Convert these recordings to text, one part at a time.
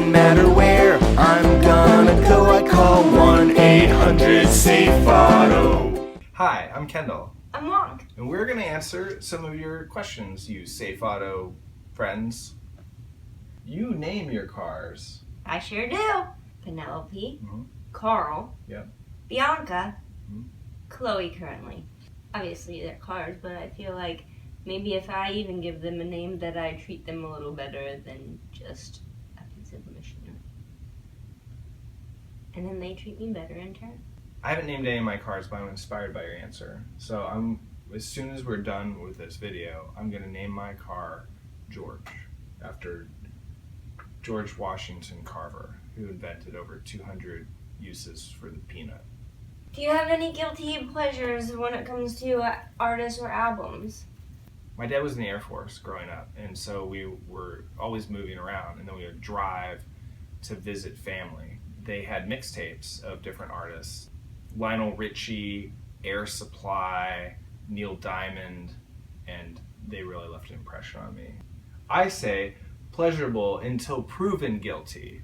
doesn't matter where I'm gonna go. I call 1-800-SAFE-AUTO. Hi, I'm Kendall. I'm Wong. And we're going to answer some of your questions, you Safe Auto friends. You name your cars. I sure do. Penelope, Carl, Bianca, Chloe currently. Obviously they're cars, but I feel like maybe if I even give them a name that I treat them a little better than just a piece of machinery. And then they treat me better in turn. I haven't named any of my cars, but I'm inspired by your answer. So as soon as we're done with this video, I'm going to name my car George, after George Washington Carver, who invented over 200 uses for the peanut. Do you have any guilty pleasures when it comes to artists or albums? My dad was in the Air Force growing up, and so we were always moving around, and then we would drive to visit family. They had mixtapes of different artists: Lionel Richie, Air Supply, Neil Diamond, and they really left an impression on me. I say pleasurable until proven guilty.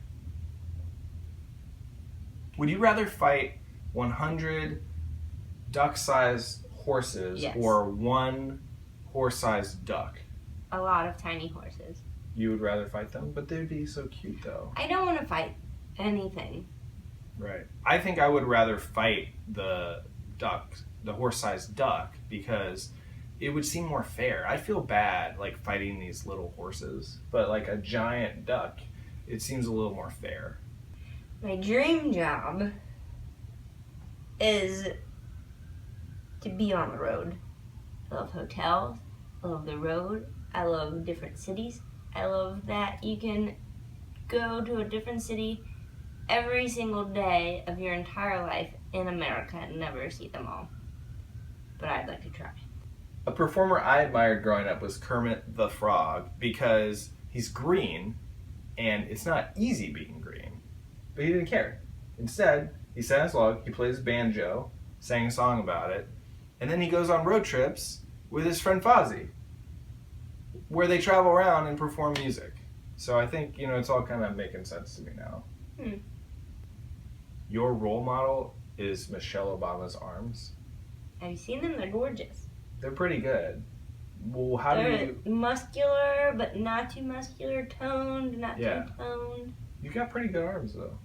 Would you rather fight 100 duck-sized horses or one horse-sized duck? A lot of tiny horses. You would rather fight them? But they'd be so cute, though. I don't want to fight anything. Right. I think I would rather fight the horse-sized duck, because it would seem more fair. I feel bad like fighting these little horses, but like a giant duck, it seems a little more fair. My dream job is to be on the road. I love hotels. I love the road. I love different cities. I love that you can go to a different city every single day of your entire life in America and never see them all. But I'd like to try. A performer I admired growing up was Kermit the Frog, because he's green and it's not easy being green. But he didn't care. Instead, he sat on his log, he plays banjo, sang a song about it, and then he goes on road trips with his friend Fozzie, where they travel around and perform music. So I think, it's all kind of making sense to me now. Your role model is Michelle Obama's arms. Have you seen them? They're gorgeous. They're pretty good. Well, They're muscular, but not too muscular, toned, not too toned. You got pretty good arms, though.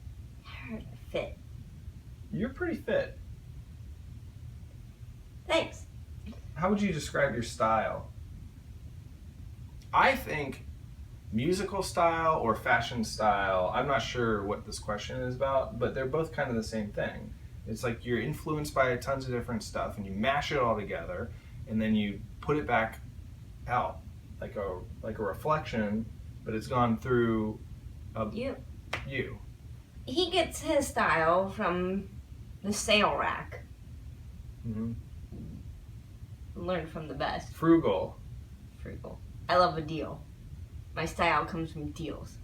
They're fit. You're pretty fit. Thanks. How would you describe your style? I think musical style or fashion style, I'm not sure what this question is about, but they're both kind of the same thing. It's like you're influenced by tons of different stuff and you mash it all together and then you put it back out like a reflection, but it's gone through you. He gets his style from the sale rack. Learn from the best. Frugal. I love a deal. My style comes from deals.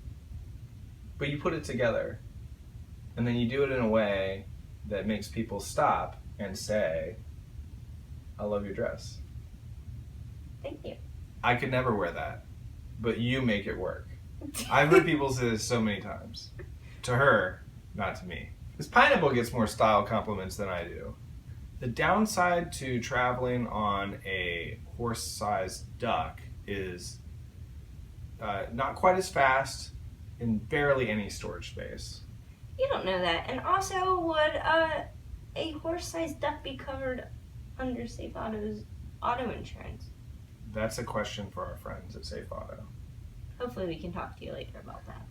But you put it together, and then you do it in a way that makes people stop and say, I love your dress. Thank you. I could never wear that, but you make it work. I've heard people say this so many times. To her, not to me. This pineapple gets more style compliments than I do. The downside to traveling on a horse-sized duck is not quite as fast and barely any storage space. You don't know that. And also, would a horse-sized duck be covered under Safe Auto's auto insurance? That's a question for our friends at Safe Auto. Hopefully we can talk to you later about that.